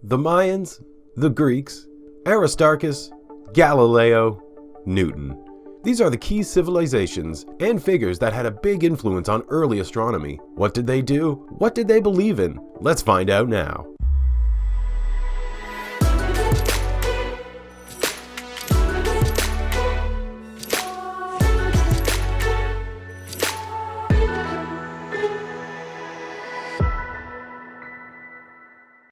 The Mayans, the Greeks, Aristarchus, Galileo, Newton. These are the key civilizations and figures that had a big influence on early astronomy. What did they do? What did they believe in? Let's find out now.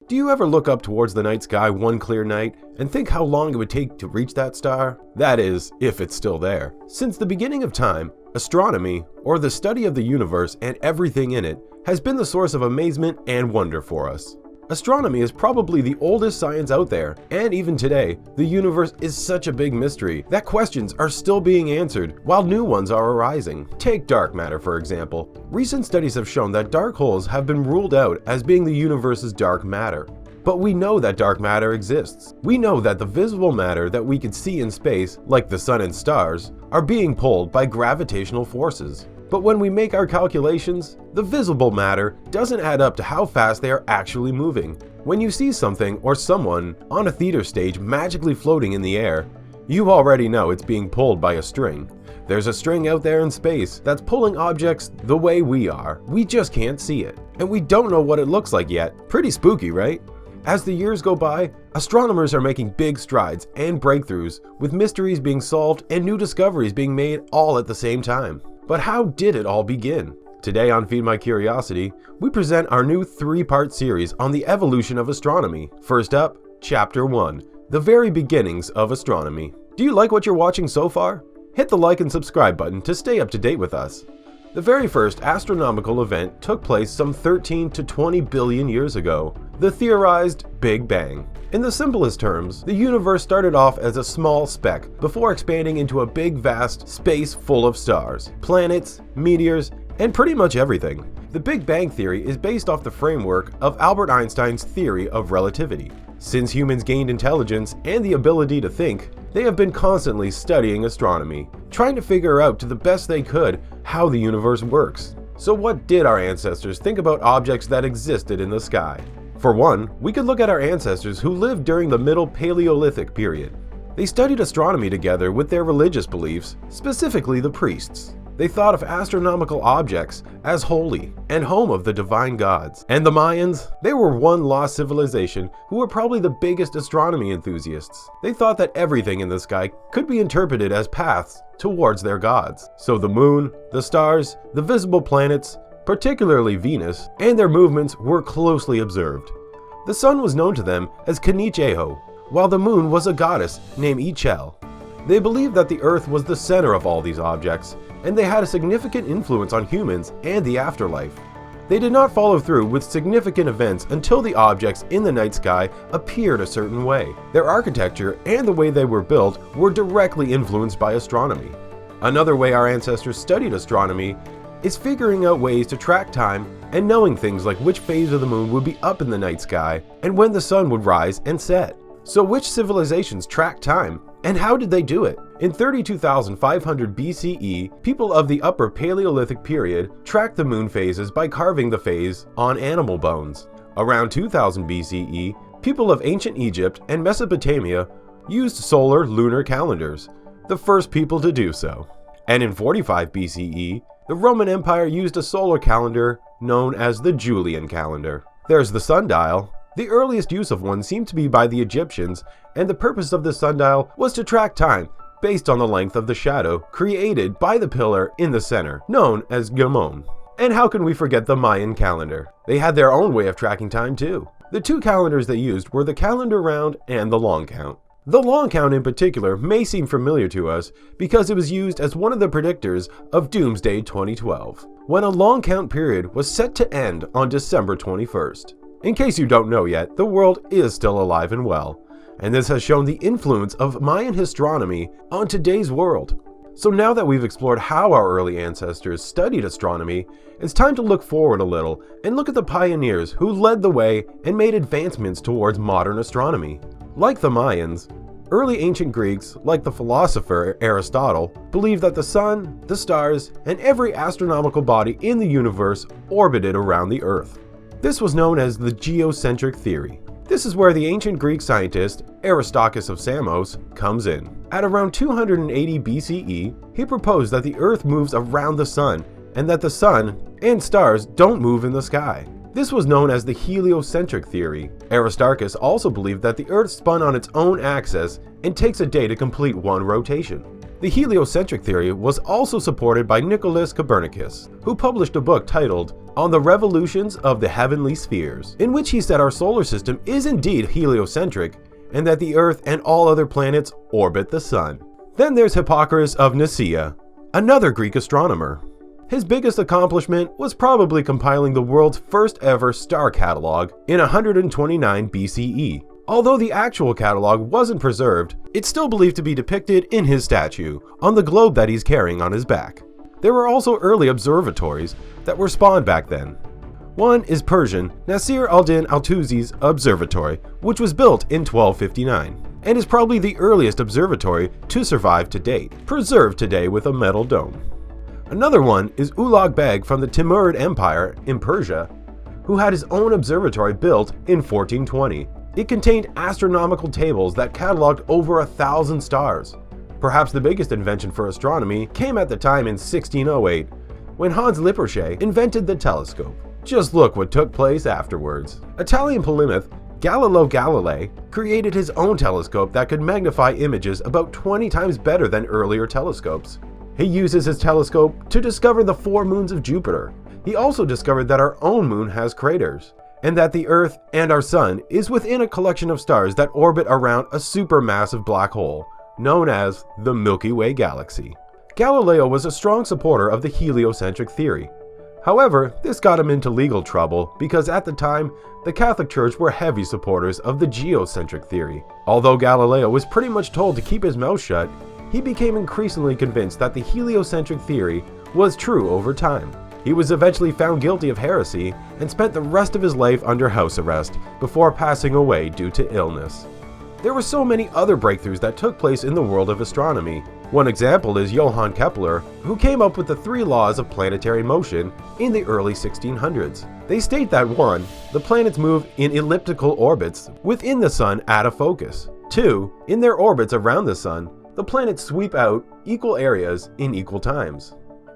Do you ever look up towards the night sky one clear night and think how long it would take to reach that star? That is, if it's still there. Since the beginning of time, astronomy, or the study of the universe and everything in it, has been the source of amazement and wonder for us. Astronomy is probably the oldest science out there, and even today, the universe is such a big mystery that questions are still being answered while new ones are arising. Take dark matter, for example. Recent studies have shown that dark holes have been ruled out as being the universe's dark matter. But we know that dark matter exists. We know that the visible matter that we can see in space, like the sun and stars, are being pulled by gravitational forces. But when we make our calculations, the visible matter doesn't add up to how fast they are actually moving. When you see something or someone on a theater stage magically floating in the air, you already know it's being pulled by a string. There's a string out there in space that's pulling objects the way we are. We just can't see it. And we don't know what it looks like yet. Pretty spooky, right? As the years go by, astronomers are making big strides and breakthroughs, with mysteries being solved and new discoveries being made all at the same time. But how did it all begin? Today on Feed My Curiosity, we present our new 3-part series on the evolution of astronomy. First up, Chapter 1, the very beginnings of astronomy. Do you like what you're watching so far? Hit the like and subscribe button to stay up to date with us. The very first astronomical event took place some 13 to 20 billion years ago, the theorized Big Bang. In the simplest terms, the universe started off as a small speck before expanding into a big vast space full of stars, planets, meteors, and pretty much everything. The Big Bang theory is based off the framework of Albert Einstein's theory of relativity. Since humans gained intelligence and the ability to think, they have been constantly studying astronomy, trying to figure out to the best they could how the universe works. So what did our ancestors think about objects that existed in the sky? For one, we could look at our ancestors who lived during the Middle Paleolithic period. They studied astronomy together with their religious beliefs, specifically the priests. They thought of astronomical objects as holy and home of the divine gods. And the Mayans? They were one lost civilization who were probably the biggest astronomy enthusiasts. They thought that everything in the sky could be interpreted as paths towards their gods. So the moon, the stars, the visible planets, particularly Venus, and their movements were closely observed. The sun was known to them as Kanicheho, while the moon was a goddess named Ichel. They believed that the earth was the center of all these objects, and they had a significant influence on humans and the afterlife. They did not follow through with significant events until the objects in the night sky appeared a certain way. Their architecture and the way they were built were directly influenced by astronomy. Another way our ancestors studied astronomy is figuring out ways to track time and knowing things like which phase of the moon would be up in the night sky and when the sun would rise and set. So which civilizations tracked time, and how did they do it? In 32,500 BCE, people of the Upper Paleolithic period tracked the moon phases by carving the phase on animal bones. Around 2000 BCE, people of ancient Egypt and Mesopotamia used solar lunar calendars, the first people to do so. And in 45 BCE, the Roman Empire used a solar calendar known as the Julian calendar. There's the sundial. The earliest use of one seemed to be by the Egyptians, and the purpose of the sundial was to track time based on the length of the shadow created by the pillar in the center, known as Gamon. And how can we forget the Mayan calendar? They had their own way of tracking time too. The two calendars they used were the calendar round and the long count. The long count in particular may seem familiar to us because it was used as one of the predictors of Doomsday 2012, when a long count period was set to end on December 21st. In case you don't know yet, the world is still alive and well, and this has shown the influence of Mayan astronomy on today's world. So now that we've explored how our early ancestors studied astronomy, it's time to look forward a little and look at the pioneers who led the way and made advancements towards modern astronomy. Like the Mayans, early ancient Greeks, like the philosopher Aristotle, believed that the sun, the stars, and every astronomical body in the universe orbited around the Earth. This was known as the geocentric theory. This is where the ancient Greek scientist Aristarchus of Samos comes in. At around 280 BCE, he proposed that the Earth moves around the Sun and that the Sun and stars don't move in the sky. This was known as the heliocentric theory. Aristarchus also believed that the Earth spun on its own axis and takes a day to complete one rotation. The heliocentric theory was also supported by Nicholas Copernicus, who published a book titled On the Revolutions of the Heavenly Spheres, in which he said our solar system is indeed heliocentric and that the Earth and all other planets orbit the Sun. Then there's Hippocrates of Nicaea, another Greek astronomer. His biggest accomplishment was probably compiling the world's first ever star catalog in 129 BCE. Although the actual catalog wasn't preserved, it's still believed to be depicted in his statue on the globe that he's carrying on his back. There were also early observatories that were spawned back then. One is Persian Nasir al-Din al-Tusi's observatory, which was built in 1259, and is probably the earliest observatory to survive to date, preserved today with a metal dome. Another one is Ulugh Beg from the Timurid Empire in Persia, who had his own observatory built in 1420. It contained astronomical tables that cataloged over 1,000 stars. Perhaps the biggest invention for astronomy came at the time in 1608, when Hans Lippershey invented the telescope. Just look what took place afterwards. Italian polymath Galileo Galilei created his own telescope that could magnify images about 20 times better than earlier telescopes. He uses his telescope to discover the 4 moons of Jupiter. He also discovered that our own moon has craters, and that the Earth and our Sun is within a collection of stars that orbit around a supermassive black hole, known as the Milky Way galaxy. Galileo was a strong supporter of the heliocentric theory. However, this got him into legal trouble because at the time, the Catholic Church were heavy supporters of the geocentric theory. Although Galileo was pretty much told to keep his mouth shut, he became increasingly convinced that the heliocentric theory was true over time. He was eventually found guilty of heresy and spent the rest of his life under house arrest before passing away due to illness. There were so many other breakthroughs that took place in the world of astronomy. One example is Johannes Kepler, who came up with the 3 laws of planetary motion in the early 1600s. They state that 1. The planets move in elliptical orbits within the Sun at a focus. 2. In their orbits around the Sun, the planets sweep out equal areas in equal times.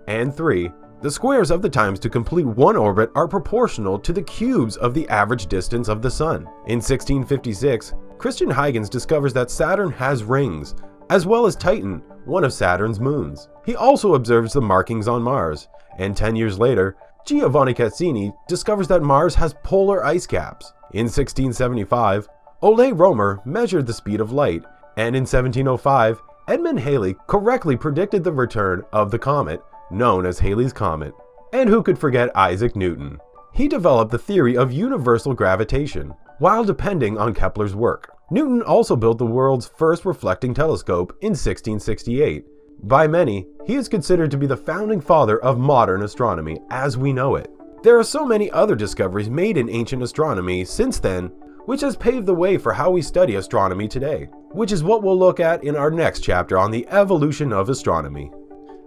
And 3. The squares of the times to complete one orbit are proportional to the cubes of the average distance of the Sun. In 1656, Christian Huygens discovers that Saturn has rings, as well as Titan, one of Saturn's moons. He also observes the markings on Mars, and 10 years later, Giovanni Cassini discovers that Mars has polar ice caps. In 1675, Ole Romer measured the speed of light, and in 1705, Edmund Halley correctly predicted the return of the comet, known as Halley's Comet. And who could forget Isaac Newton? He developed the theory of universal gravitation, while depending on Kepler's work. Newton also built the world's first reflecting telescope in 1668. By many, he is considered to be the founding father of modern astronomy as we know it. There are so many other discoveries made in ancient astronomy since then, which has paved the way for how we study astronomy today, which is what we'll look at in our next chapter on the evolution of astronomy.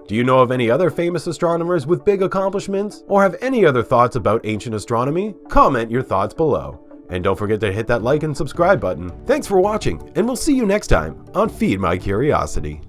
Do you know of any other famous astronomers with big accomplishments, or have any other thoughts about ancient astronomy? Comment your thoughts below. And don't forget to hit that like and subscribe button. Thanks for watching, and we'll see you next time on Feed My Curiosity.